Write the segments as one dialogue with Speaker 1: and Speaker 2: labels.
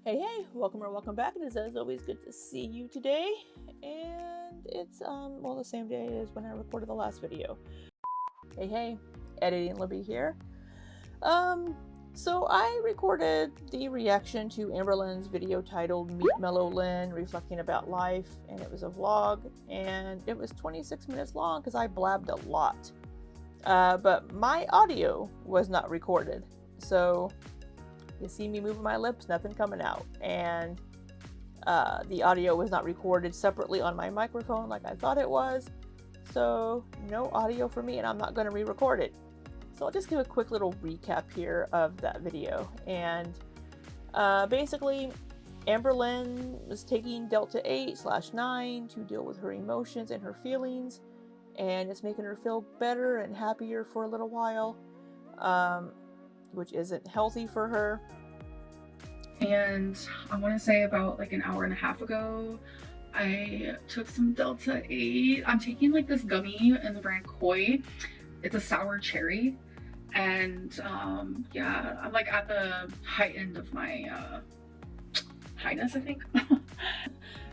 Speaker 1: Hey, welcome or welcome back. It is as always good to see you today. And it's well, the same day as when I recorded the last video. Hey, editing Libby here. So I recorded the reaction to Amberlynn's video titled Meet MellowLynn, reflecting about life, and it was a vlog, and it was 26 minutes long because I blabbed a lot. But my audio was not recorded, so you see me moving my lips, nothing coming out. And the audio was not recorded separately on my microphone like I thought it was. So no audio for me, and I'm not going to re-record it. So I'll just give a quick little recap here of that video. And basically, Amberlynn was taking Delta 8/9 to deal with her emotions and her feelings. And it's making her feel better and happier for a little while. Which isn't healthy for her.
Speaker 2: And I want to say about like an hour and a half ago, I took some Delta 8. I'm taking like this gummy in the brand Koi. It's a sour cherry. And yeah, I'm like at the high end of my highness, I think.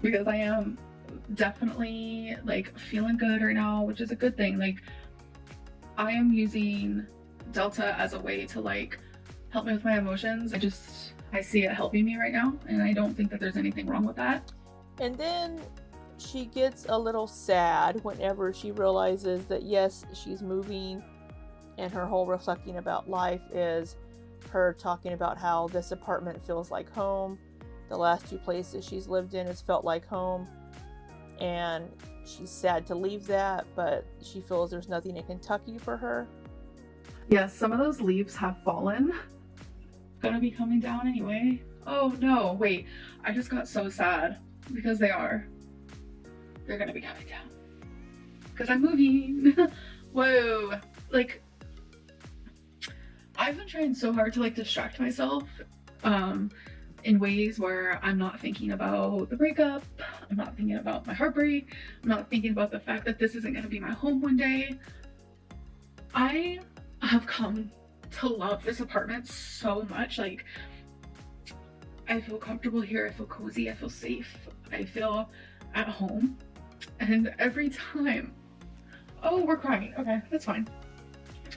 Speaker 2: Because I am definitely like feeling good right now, which is a good thing. Like, I am using Delta as a way to like help me with my emotions. I see it helping me right now, and I don't think that there's anything wrong with that.
Speaker 1: And then she gets a little sad whenever she realizes that yes, she's moving, and her whole reflecting about life is her talking about how this apartment feels like home. The last 2 places she's lived in has felt like home, and she's sad to leave that, but she feels there's nothing in Kentucky for her.
Speaker 2: Yes, some of those leaves have fallen. Gonna be coming down anyway. Oh no, wait. I just got so sad because they're gonna be coming down. Because I'm moving. Whoa. Like, I've been trying so hard to like distract myself in ways where I'm not thinking about the breakup. I'm not thinking about my heartbreak. I'm not thinking about the fact that this isn't gonna be my home one day. I have come to love this apartment so much. Like, I feel comfortable here, I feel cozy, I feel safe, I feel at home. And every time, oh, we're crying, okay, that's fine.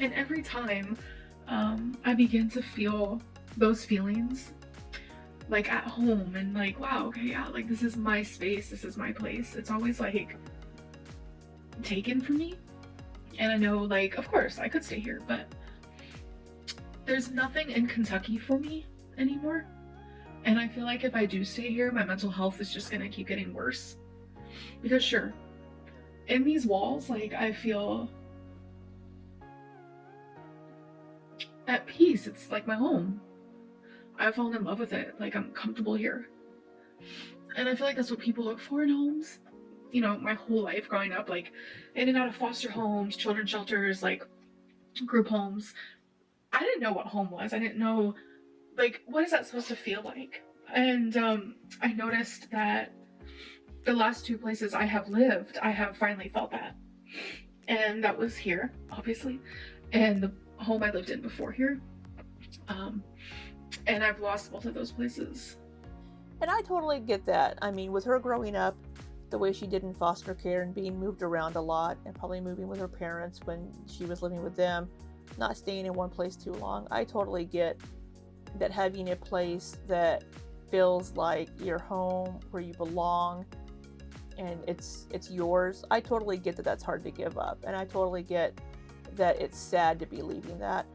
Speaker 2: And every time I begin to feel those feelings like at home and like, wow, okay, yeah, like this is my space, this is my place, it's always like taken from me. And I know, like, of course, I could stay here, but there's nothing in Kentucky for me anymore. And I feel like if I do stay here, my mental health is just gonna keep getting worse. Because sure, in these walls, like, I feel at peace. It's like my home. I've fallen in love with it. Like, I'm comfortable here. And I feel like that's what people look for in homes. You know, my whole life growing up, like in and out of foster homes, children's shelters, like group homes. I didn't know what home was. I didn't know, like, what is that supposed to feel like? And I noticed that the last 2 places I have lived, I have finally felt that. And that was here, obviously, and the home I lived in before here. And I've lost both of those places.
Speaker 1: And I totally get that. I mean, with her growing up the way she did in foster care and being moved around a lot and probably moving with her parents when she was living with them, not staying in one place too long, I totally get that having a place that feels like your home, where you belong, and it's yours. I totally get that that's hard to give up, and I totally get that it's sad to be leaving that.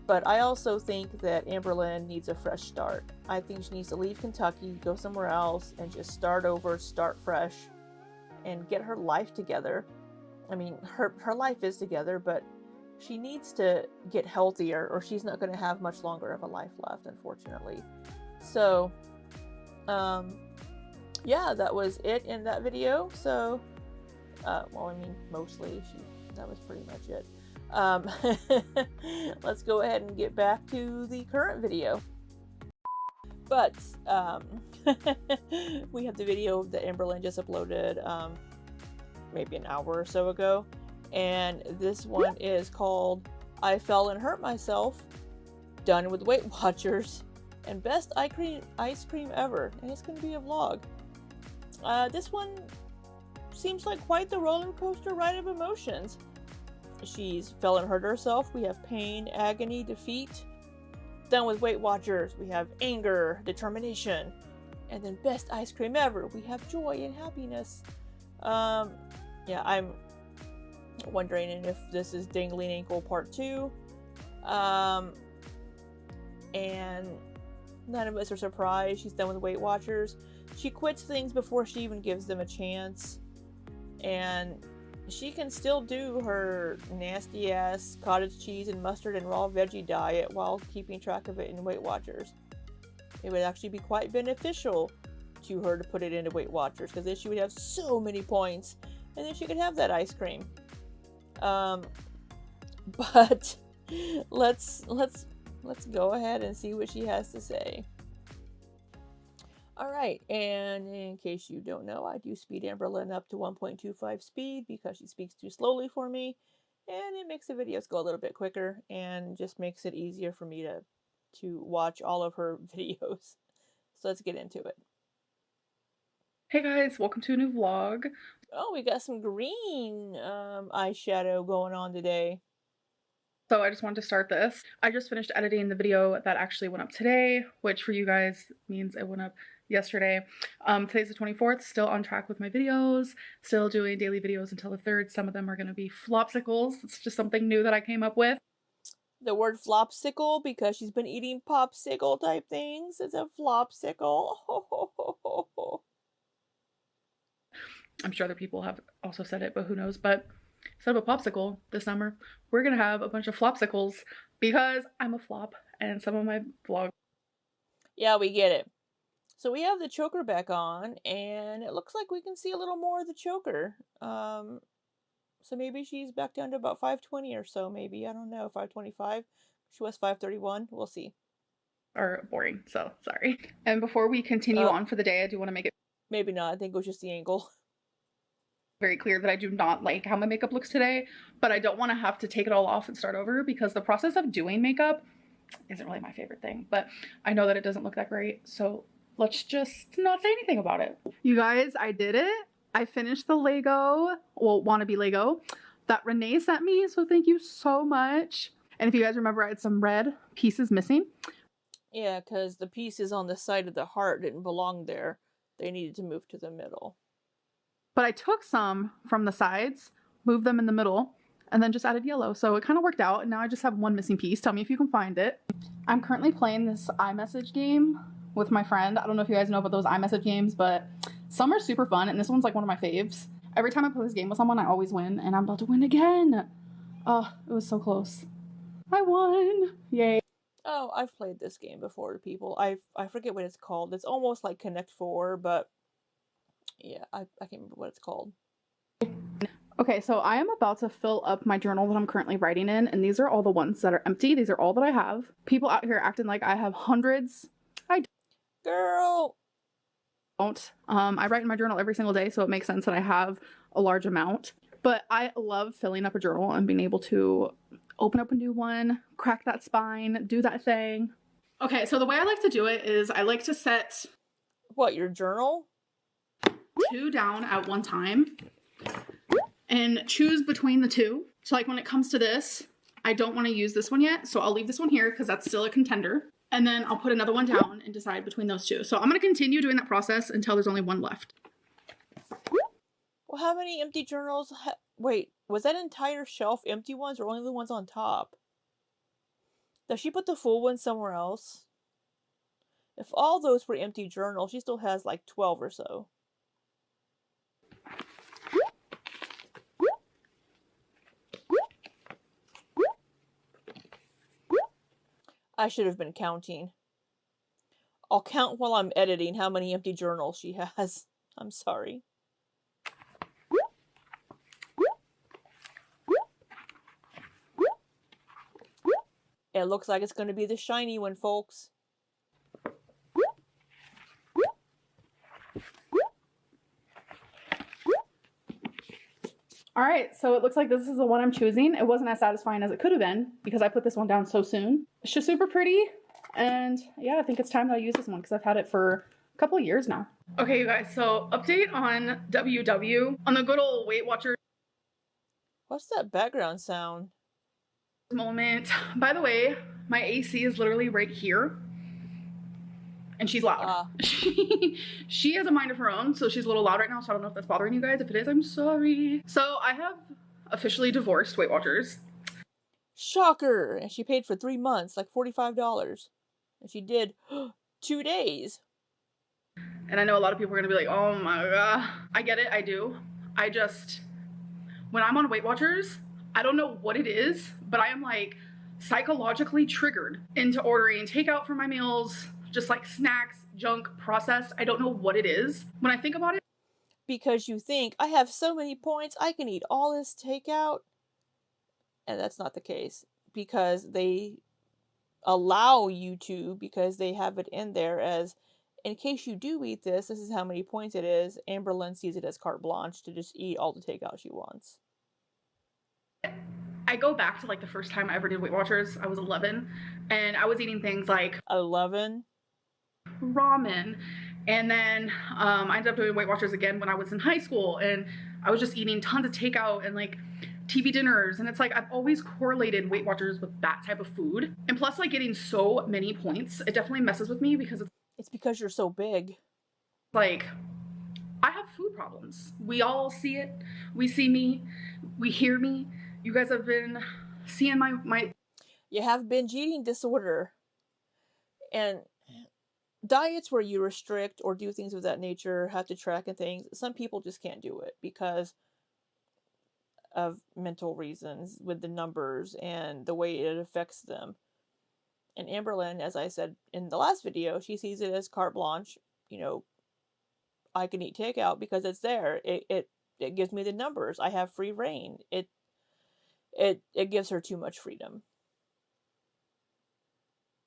Speaker 1: But I also think that Amberlynn needs a fresh start. I think she needs to leave Kentucky, go somewhere else, and just start over, start fresh, and get her life together. I mean, her life is together, but she needs to get healthier, or she's not going to have much longer of a life left, unfortunately. So, yeah, that was it in that video. So, well, I mean, mostly that was pretty much it. Let's go ahead and get back to the current video. But we have the video that Amberlynn just uploaded maybe an hour or so ago, and this one is called I Fell and Hurt Myself, done with Weight Watchers. And best ice cream ever. And it's going to be a vlog. This one seems like quite the roller coaster ride of emotions. She's fell and hurt herself. We have pain, agony, defeat. Then with Weight Watchers, we have anger, determination. And then best ice cream ever, we have joy and happiness. Yeah, I'm wondering if this is Dangling Ankle Part 2. And none of us are surprised. She's done with Weight Watchers. She quits things before she even gives them a chance. And she can still do her nasty ass cottage cheese and mustard and raw veggie diet while keeping track of it in Weight Watchers. It would actually be quite beneficial to her to put it into Weight Watchers, because then she would have so many points and then she could have that ice cream. But let's go ahead and see what she has to say. Alright, and in case you don't know, I do speed Amberlynn up to 1.25 speed because she speaks too slowly for me, and it makes the videos go a little bit quicker and just makes it easier for me to watch all of her videos. So let's get into it.
Speaker 2: Hey guys, welcome to a new vlog.
Speaker 1: Oh, we got some green eyeshadow going on today.
Speaker 2: So I just wanted to start this. I just finished editing the video that actually went up today, which for you guys means it went up yesterday. Today's the 24th, still on track with my videos, still doing daily videos until the 3rd. Some of them are going to be flopsicles. It's just something new that I came up with.
Speaker 1: The word flopsicle, because she's been eating popsicle type things, it's a flopsicle.
Speaker 2: I'm sure other people have also said it, but who knows. But instead of a popsicle this summer, we're going to have a bunch of flopsicles because I'm a flop and some of my vlogs.
Speaker 1: Yeah, we get it. So we have the choker back on, and it looks like we can see a little more of the choker. So maybe she's back down to about 520 or so, maybe. I don't know, 525. She was 531. We'll see.
Speaker 2: Are boring, so sorry. And before we continue on for the day, I do want to make it
Speaker 1: maybe not. I think it was just the angle.
Speaker 2: Very clear that I do not like how my makeup looks today, but I don't want to have to take it all off and start over because the process of doing makeup isn't really my favorite thing, but I know that it doesn't look that great, so let's just not say anything about it. You guys, I did it. I finished the Lego, well, wannabe Lego that Renee sent me, so thank you so much. And if you guys remember, I had some red pieces missing.
Speaker 1: Yeah, because the pieces on the side of the heart didn't belong there. They needed to move to the middle.
Speaker 2: But I took some from the sides, moved them in the middle, and then just added yellow. So it kind of worked out, and now I just have one missing piece. Tell me if you can find it. I'm currently playing this iMessage game with my friend. I don't know if you guys know about those iMessage games, but some are super fun, and this one's like one of my faves. Every time I play this game with someone, I always win, and I'm about to win again. Oh, it was so close. I won! Yay.
Speaker 1: Oh, I've played this game before to people. I forget what it's called. It's almost like Connect 4, but yeah, I can't remember what it's called.
Speaker 2: Okay, so I am about to fill up my journal that I'm currently writing in, and these are all the ones that are empty. These are all that I have. People out here acting like I have hundreds.
Speaker 1: Girl!
Speaker 2: Don't. I write in my journal every single day, so it makes sense that I have a large amount. But I love filling up a journal and being able to open up a new one, crack that spine, do that thing. Okay, so the way I like to do it is I like to set...
Speaker 1: What, your journal?
Speaker 2: 2 down at one time and choose between the 2. So like when it comes to this, I don't want to use this one yet, so I'll leave this one here because that's still a contender. And then I'll put another one down and decide between those 2. So I'm going to continue doing that process until there's only one left.
Speaker 1: Well, how many empty journals? Wait, was that entire shelf empty ones or only the ones on top? Does she put the full one somewhere else? If all those were empty journals, she still has like 12 or so. I should have been counting. I'll count while I'm editing how many empty journals she has. I'm sorry. It looks like it's going to be the shiny one, folks.
Speaker 2: All right, so it looks like this is the one I'm choosing. It wasn't as satisfying as it could have been because I put this one down so soon. It's just super pretty.
Speaker 3: And yeah, I think it's time that I use this one because I've had it for a couple of years now.
Speaker 2: Okay, you guys, so update on WW, on the good old Weight Watchers
Speaker 1: What's that background sound?
Speaker 2: moment. By the way, my AC is literally right here. And she's loud. She has a mind of her own, so she's a little loud right now, so I don't know if that's bothering you guys. If it is, I'm sorry. So I have officially divorced Weight Watchers.
Speaker 1: Shocker! And she paid for 3 months, like $45. And she did 2 days.
Speaker 2: And I know a lot of people are gonna be like, oh my god. I get it, I do. I just, when I'm on Weight Watchers, I don't know what it is, but I am like psychologically triggered into ordering takeout for my meals, just like snacks, junk, processed. I don't know what it is. When I think about it,
Speaker 1: Because you think, I have so many points, I can eat all this takeout. And that's not the case. Because they allow you to, because they have it in there as, in case you do eat this, this is how many points it is. Amberlynn sees it as carte blanche to just eat all the takeout she wants.
Speaker 2: I go back to like the first time I ever did Weight Watchers. I was 11 and I was eating things like
Speaker 1: 11?
Speaker 2: ramen. And then I ended up doing Weight Watchers again when I was in high school, and I was just eating tons of takeout and like TV dinners. And it's like I've always correlated Weight Watchers with that type of food. And plus, like getting so many points, it definitely messes with me because
Speaker 1: it's because you're so big.
Speaker 2: Like, I have food problems. We all see it. We see me. We hear me. You guys have been seeing my
Speaker 1: You have binge eating disorder. And diets where you restrict or do things of that nature, have to track and things, some people just can't do it because of mental reasons with the numbers and the way it affects them. And Amberlynn, as I said in the last video, she sees it as carte blanche. You know, I can eat takeout because it's there. It gives me the numbers. I have free reign. It gives her too much freedom.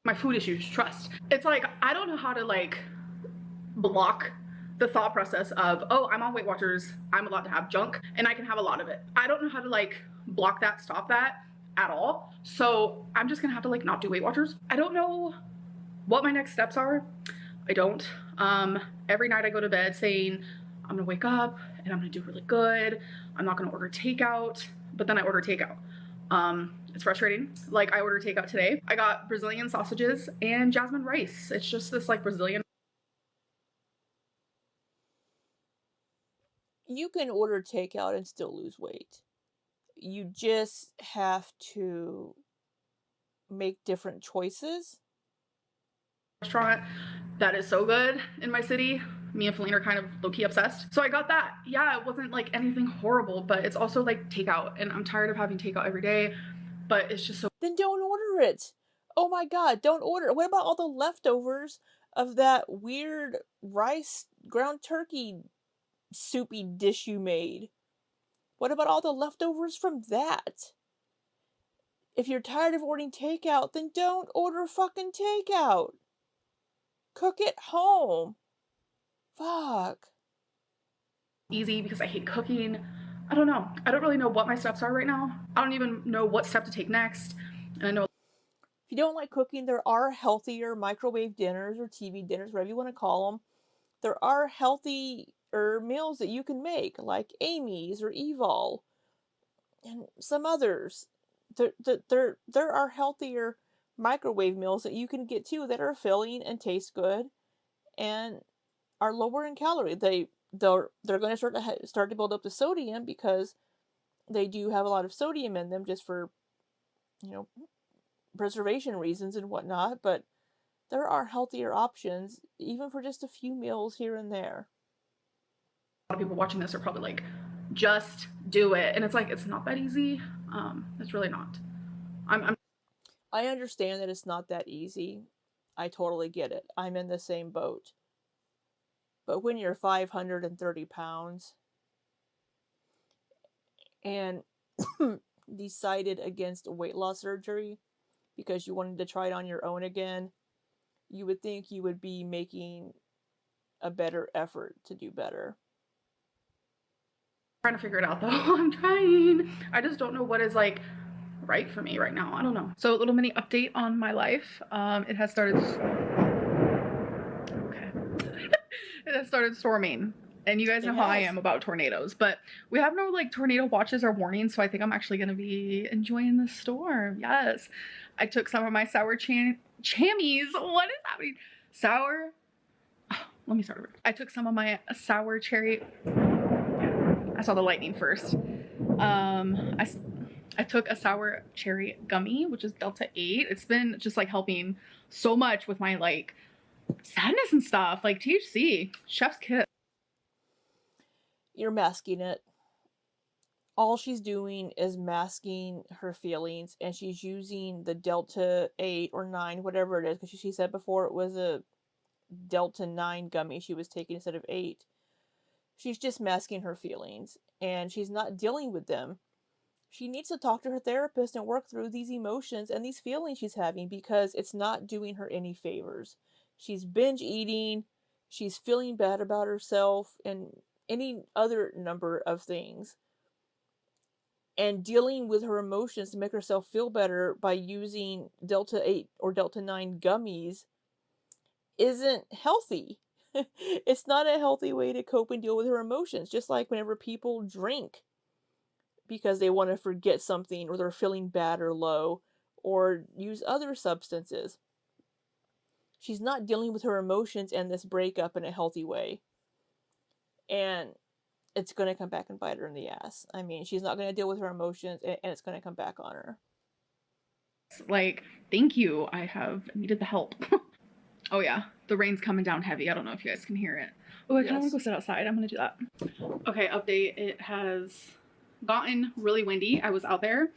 Speaker 2: My food issues trust. It's like I don't know how to like block the thought process of, oh, I'm on Weight Watchers, I'm allowed to have junk and I can have a lot of it. I don't know how to like block that, stop that at all. So I'm just gonna have to like not do Weight Watchers. I don't know what my next steps are. I don't. Every night I go to bed saying I'm gonna wake up and I'm gonna do really good. I'm not gonna order takeout, but then I order takeout. It's frustrating. Like I ordered takeout today. I got Brazilian sausages and jasmine rice. It's just this like Brazilian.
Speaker 1: You can order takeout and still lose weight. You just have to make different choices.
Speaker 2: Restaurant that is so good in my city. Me and Feline are kind of low-key obsessed. So I got that. Yeah, it wasn't like anything horrible, but it's also like takeout, and I'm tired of having takeout every day, but it's just so.
Speaker 1: Then don't order it. Oh my god, don't order it. What about all the leftovers of that weird rice ground turkey soupy dish you made? What about all the leftovers from that? If you're tired of ordering takeout, then don't order fucking takeout. Cook it home. Fuck.
Speaker 2: Easy because I hate cooking. I don't know. I don't really know what my steps are right now. I don't even know what step to take next. And I know
Speaker 1: if you don't like cooking, there are healthier microwave dinners or TV dinners, whatever you want to call them. There are healthier meals that you can make, like Amy's or Evol, and some others. There are healthier microwave meals that you can get too that are filling and taste good, and are lower in calorie. They're going to start to build up the sodium because they do have a lot of sodium in them, just for preservation reasons and whatnot. But there are healthier options, even for just a few meals here and there.
Speaker 2: A lot of people watching this are probably like, just do it, and it's like, it's not that easy. It's really not.
Speaker 1: I understand that it's not that easy. I totally get it. I'm in the same boat. But when you're 530 pounds and decided against weight loss surgery because you wanted to try it on your own again, you would think you would be making a better effort to do better.
Speaker 2: I'm trying to figure it out though. I'm trying. I just don't know what is like
Speaker 3: right for me right now. I don't know. So a little mini update on my life. It has started. Okay. It has started storming. And you guys know how I am about tornadoes, but we have no like tornado watches or warnings, so I think I'm actually gonna be enjoying the storm. Yes. I took some of my sour chamois. What is happening? Sour. Oh, let me start over. I took some of my sour cherry. I saw the lightning first. I took a sour cherry gummy, which is Delta 8. It's been just like helping so much with my like sadness and stuff, like THC, chef's kiss.
Speaker 1: You're masking it. All she's doing is masking her feelings, and she's using the Delta 8 or 9, whatever it is, because she said before it was a Delta 9 gummy she was taking instead of 8. She's just masking her feelings, and she's not dealing with them. She needs to talk to her therapist and work through these emotions and these feelings she's having, because it's not doing her any favors. She's binge eating, she's feeling bad about herself, and any other number of things. And dealing with her emotions to make herself feel better by using Delta 8 or Delta 9 gummies isn't healthy. It's not a healthy way to cope and deal with her emotions. Just like whenever people drink because they want to forget something, or they're feeling bad or low, or use other substances. She's not dealing with her emotions and this breakup in a healthy way. And it's going to come back and bite her in the ass. I mean, she's not going to deal with her emotions, and it's going to come back on her.
Speaker 3: Like, thank you. I have needed the help. Oh yeah, the rain's coming down heavy. I don't know if you guys can hear it. Oh, I kind of want to go sit outside. I'm going to do that. Okay, update. It has gotten really windy. I was out there,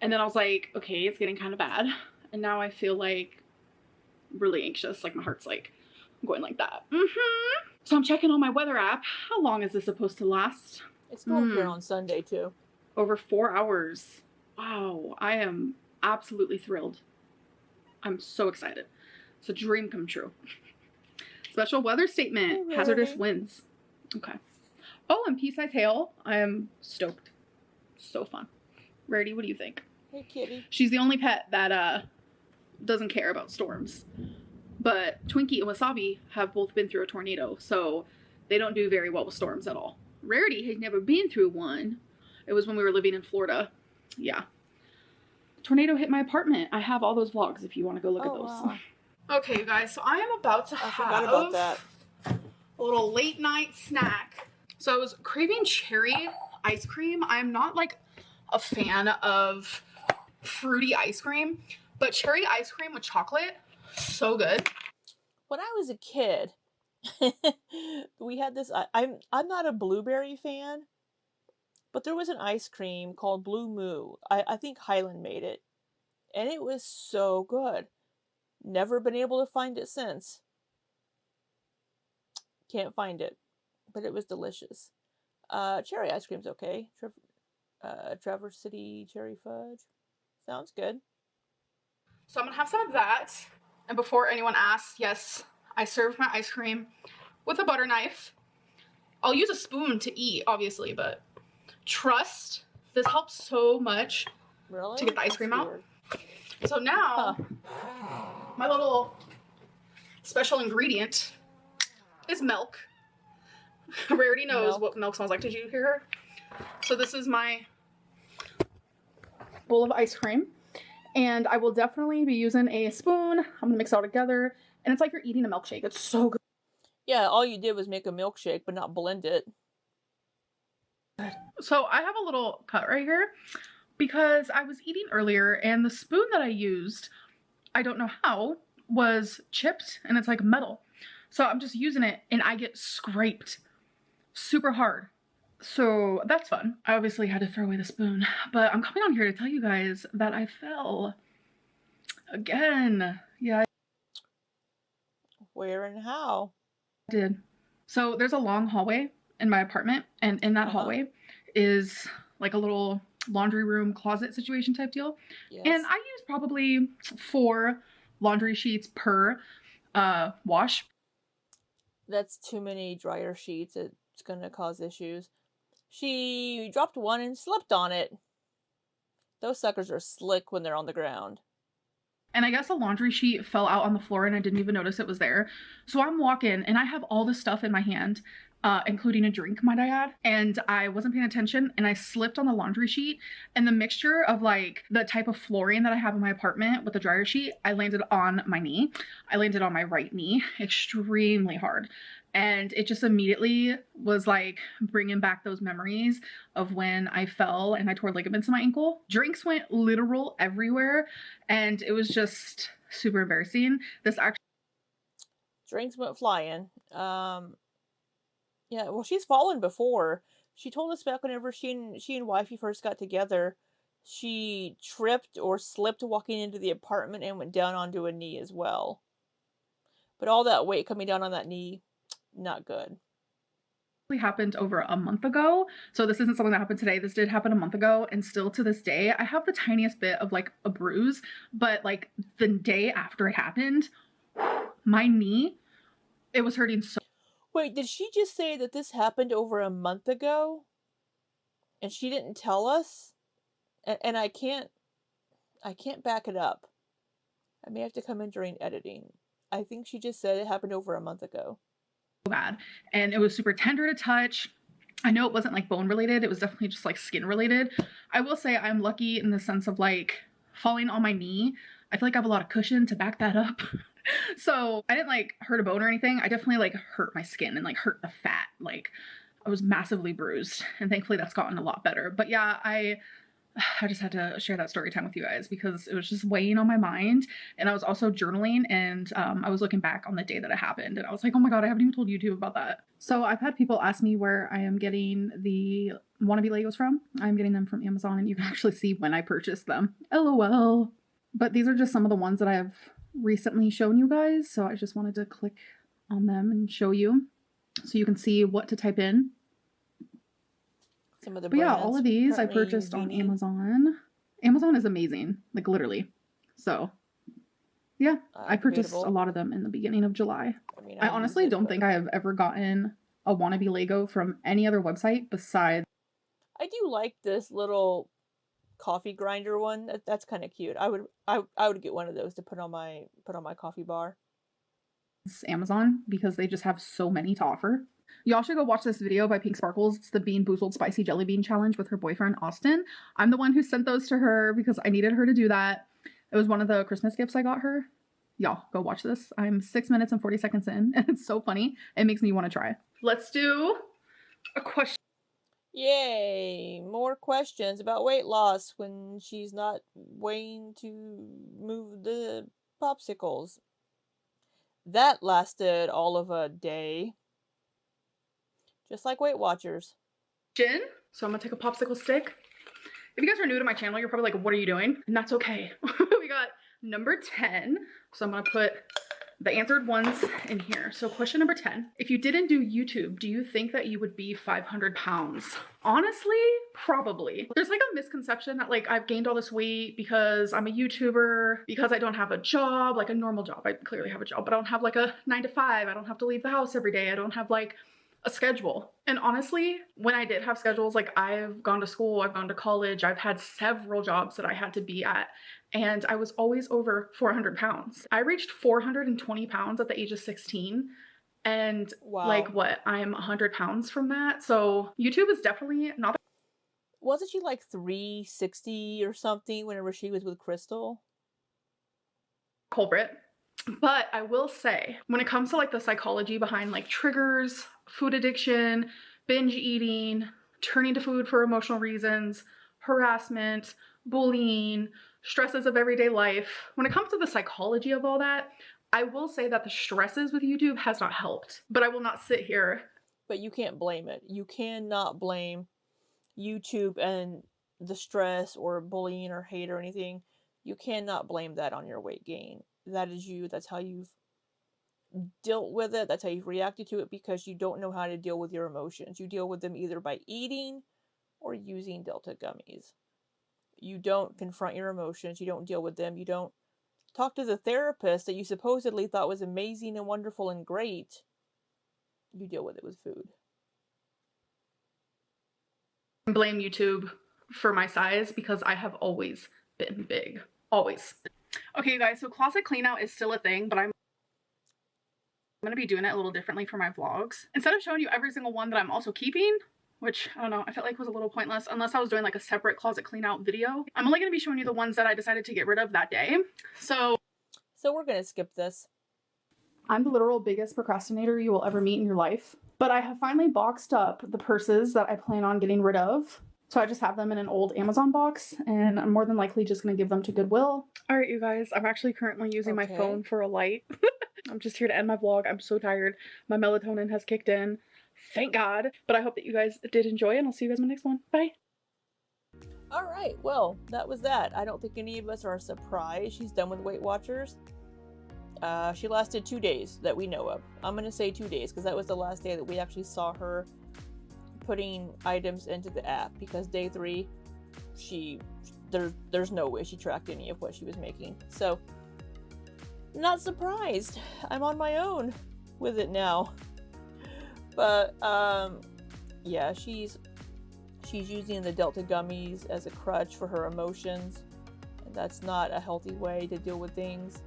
Speaker 3: and then I was like, okay, it's getting kind of bad. And now I feel like really anxious. Like my heart's like going like that. So I'm checking on my weather app. How long is this supposed to last?
Speaker 1: It's going clear on Sunday too.
Speaker 3: Over 4 hours. Wow, I am absolutely thrilled. I'm so excited. It's a dream come true. Special weather statement.
Speaker 1: Hey,
Speaker 3: hazardous winds. Okay. Oh, and pea-sized hail. I am stoked. So fun. Rarity, what do you think?
Speaker 1: Hey, kitty.
Speaker 3: She's the only pet that doesn't care about storms. But Twinkie and Wasabi have both been through a tornado, so they don't do very well with storms at all. Rarity has never been through one. It was when we were living in Florida. Yeah. Tornado hit my apartment. I have all those vlogs if you want to go look at those.
Speaker 1: Wow.
Speaker 3: Okay, you guys, so I am about to
Speaker 1: forgot about that.
Speaker 3: a little late night snack. So I was craving cherry ice cream. I'm not like a fan of fruity ice cream, but cherry ice cream with chocolate, so good.
Speaker 1: When I was a kid, we had this. I'm not a blueberry fan, but there was an ice cream called Blue Moo. I think Highland made it, and it was so good. Never been able to find it since. Can't find it, but it was delicious. Cherry ice cream's okay. Traverse City cherry fudge. Sounds good.
Speaker 3: So I'm gonna have some of that. And before anyone asks, yes, I serve my ice cream with a butter knife. I'll use a spoon to eat, obviously, but trust, this helps so much to get the ice cream out. So now, my little special ingredient is milk. Rarity knows what milk smells like. Did you hear her? So this is my bowl of ice cream. And I will definitely be using a spoon. I'm gonna mix it all together. And it's like you're eating a milkshake. It's so good.
Speaker 1: Yeah, all you did was make a milkshake, but not blend it.
Speaker 3: So I have a little cut right here because I was eating earlier and the spoon that I used, I don't know how, was chipped and it's like metal. So I'm just using it and I get scraped super hard. So that's fun. I obviously had to throw away the spoon, but I'm coming on here to tell you guys that I fell again. Yeah.
Speaker 1: Where and how?
Speaker 3: I did. So there's a long hallway in my apartment, and in that hallway is like a little laundry room closet situation type deal.
Speaker 1: Yes.
Speaker 3: And I use probably 4 laundry sheets per wash.
Speaker 1: That's too many dryer sheets. It's gonna cause issues. She dropped one and slept on it. Those suckers are slick when they're on the ground.
Speaker 2: And I guess a laundry sheet fell out on the floor and I didn't even notice it was there. So I'm walking and I have all this stuff in my hand, including a drink, might I add. And I wasn't paying attention and I slipped on the laundry sheet. And the mixture of like the type of flooring that I have in my apartment with the dryer sheet, I landed on my knee. I landed on my right knee extremely hard. And it just immediately was like bringing back those memories of when I fell and I tore ligaments in my ankle. Drinks went literal everywhere and it was just super embarrassing. This actually
Speaker 1: Drinks went flying. Yeah, well, she's fallen before. She told us back whenever she and wifey first got together, she tripped or slipped walking into the apartment and went down onto a knee as well. But all that weight coming down on that knee, not good.
Speaker 2: happened over a month ago. So this isn't something that happened today. This did happen a month ago and still to this day, I have the tiniest bit of like a bruise, but like the day after it happened, my knee, it was hurting so.
Speaker 1: Wait, did she just say that this happened over a month ago? And she didn't tell us? And I can't back it up. I may have to come in during editing. I think she just said it happened over a month ago.
Speaker 2: Bad, and it was super tender to touch. I know it wasn't like bone related, it was definitely just like skin related. I will say I'm lucky in the sense of like falling on my knee. I feel like I have a lot of cushion to back that up. So I didn't like hurt a bone or anything. I definitely like hurt my skin and like hurt the fat. Like I was massively bruised and thankfully that's gotten a lot better. But yeah, I just had to share that story time with you guys because it was just weighing on my mind. And I was also journaling and I was looking back on the day that it happened and I was like, oh my God, I haven't even told YouTube about that. So I've had people ask me where I am getting the wannabe Legos from. I'm getting them from Amazon and you can actually see when I purchased them. LOL. But these are just some of the ones that I've recently shown you guys. So I just wanted to click on them and show you so you can see what to type in.
Speaker 1: Some of the
Speaker 2: But yeah, all of these I purchased on Amazon. Amazon is amazing, like literally. So yeah, I purchased a lot of them in the beginning of July. I honestly don't think I have ever gotten a wannabe Lego from any other website besides.
Speaker 1: I do like this little coffee grinder one. That's kind of cute. I would get one of those to put on my coffee bar.
Speaker 2: Amazon because they just have so many to offer. Y'all should go watch this video by Pink Sparkles. It's the Bean Boozled Spicy Jelly Bean Challenge with her boyfriend, Austin. I'm the one who sent those to her because I needed her to do that. It was one of the Christmas gifts I got her. Y'all, go watch this. I'm 6 minutes and 40 seconds in, and it's so funny. It makes me want to try. Let's do a question.
Speaker 1: Yay! More questions about weight loss when she's not weighing to move the popsicles. That lasted all of a day. Just like Weight Watchers.
Speaker 2: So I'm gonna take a popsicle stick. If you guys are new to my channel, you're probably like, what are you doing? And that's okay. We got number 10. So I'm gonna put the answered ones in here. So question number 10. If you didn't do YouTube, do you think that you would be 500 pounds? Honestly, probably. There's like a misconception that like I've gained all this weight because I'm a YouTuber, because I don't have a job, like a normal job. I clearly have a job, but I don't have like a 9 to 5. I don't have to leave the house every day. I don't have like a schedule. And honestly, when I did have schedules, like I've gone to school, I've gone to college, I've had several jobs that I had to be at, and I was always over 400 pounds. I reached 420 pounds at the age of 16. And wow. Like what, I'm 100 pounds from that. So YouTube is definitely not.
Speaker 1: Wasn't she like 360 or something whenever she was with Crystal?
Speaker 2: Culprit. But I will say, when it comes to like the psychology behind like triggers, food addiction, binge eating, turning to food for emotional reasons, harassment, bullying, stresses of everyday life, when it comes to the psychology of all that, I will say that the stresses with YouTube has not helped. But I will not sit here.
Speaker 1: But you can't blame it. You cannot blame YouTube and the stress or bullying or hate or anything. You cannot blame that on your weight gain. That is you. That's how you've dealt with it. That's how you've reacted to it because you don't know how to deal with your emotions. You deal with them either by eating or using Delta gummies. You don't confront your emotions. You don't deal with them. You don't talk to the therapist that you supposedly thought was amazing and wonderful and great. You deal with it with food.
Speaker 2: Blame YouTube
Speaker 3: for my size because I have always been big. Always. Okay, you guys, so closet clean out is still a thing, but I'm gonna be doing it a little differently for my vlogs. Instead of showing you every single one that I'm also keeping, which I don't know, I felt like was a little pointless unless I was doing like a separate closet clean out video. I'm only gonna be showing you the ones that I decided to get rid of that day. So
Speaker 1: we're gonna skip this.
Speaker 3: I'm the literal biggest procrastinator you will ever meet in your life, but I have finally boxed up the purses that I plan on getting rid of. So I just have them in an old Amazon box, and I'm more than likely just gonna give them to Goodwill. All right, you guys, I'm actually currently using my phone for a light. I'm just here to end my vlog. I'm so tired. My melatonin has kicked in. Thank God. But I hope that you guys did enjoy, and I'll see you guys in the next one. Bye.
Speaker 1: All right, well, that was that. I don't think any of us are surprised she's done with Weight Watchers. She lasted 2 days that we know of. I'm gonna say 2 days because that was the last day that we actually saw her putting items into the app, because day 3 there's no way she tracked any of what she was making. So not surprised. I'm on my own with it now. But yeah, she's using the Delta gummies as a crutch for her emotions, and that's not a healthy way to deal with things.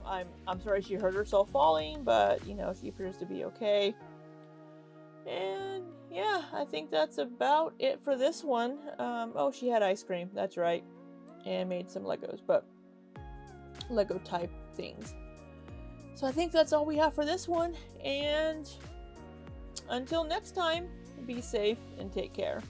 Speaker 1: I'm sorry she hurt herself falling, but you know, she appears to be okay. And yeah, I think that's about it for this one. Oh, she had ice cream, that's right, and made some Legos, but Lego type things. So I think that's all we have for this one, and until next time, be safe and take care.